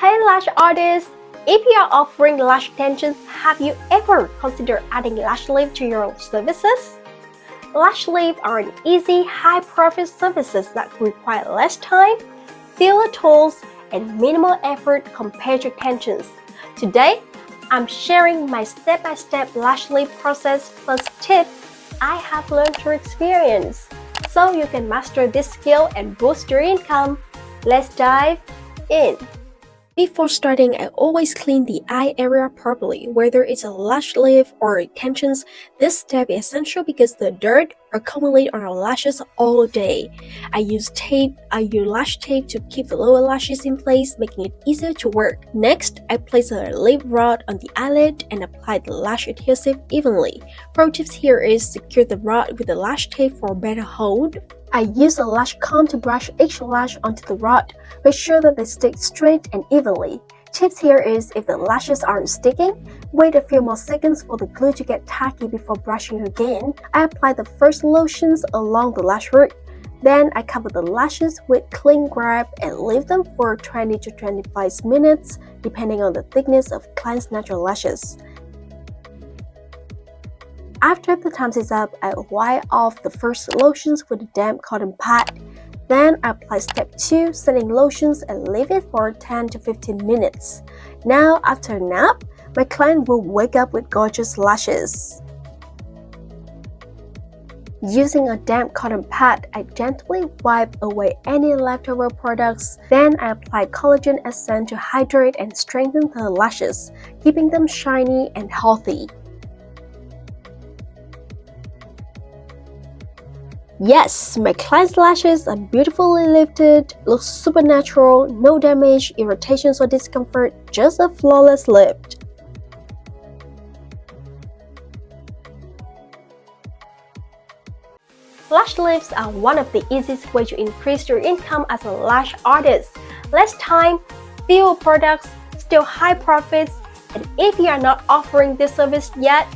Hey lash artists! If you are offering lash extensions, have you ever considered adding lash lift to your services? Lash lift are an easy, high-profit services that require less time, fewer tools, and minimal effort compared to extensions. Today, I'm sharing my step-by-step lash lift process plus tips I have learned through experience, so you can master this skill and boost your income. Let's dive in. Before starting, I always clean the eye area properly, whether it's a lash lift or extensions. This step is essential because the dirt accumulates on our lashes all day. I use lash tape to keep the lower lashes in place, making it easier to work. Next, I place a lip rod on the eyelid and apply the lash adhesive evenly. Pro tips here is secure the rod with the lash tape for a better hold. I use a lash comb to brush each lash onto the rod. Make sure that they stick straight and evenly. Tips here is if the lashes aren't sticking, wait a few more seconds for the glue to get tacky before brushing again. I apply the first lotions along the lash root. Then I cover the lashes with cling wrap and leave them for 20 to 25 minutes depending on the thickness of client's natural lashes. After the time is up, I wipe off the first lotions with a damp cotton pad. Then I apply step 2, setting lotions and leave it for 10 to 15 minutes. Now, after a nap, my client will wake up with gorgeous lashes. Using a damp cotton pad, I gently wipe away any leftover products. Then I apply collagen essence to hydrate and strengthen the lashes, keeping them shiny and healthy. Yes, my client's lashes are beautifully lifted, look super natural, no damage, irritations or discomfort, just a flawless lift. Lash lifts are one of the easiest ways to increase your income as a lash artist. Less time, fewer products, still high profits, and if you are not offering this service yet,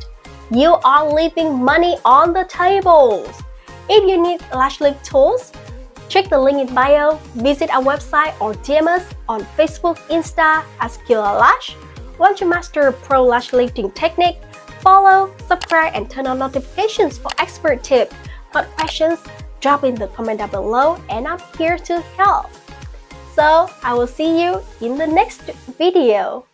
you are leaving money on the table. If you need lash lift tools, check the link in bio, visit our website or DM us on Facebook, Insta as CIULA Lash. Once you master a pro lash lifting technique, follow, subscribe, and turn on notifications for expert tips. Got questions? Drop in the comment down below and I'm here to help. So I will see you in the next video.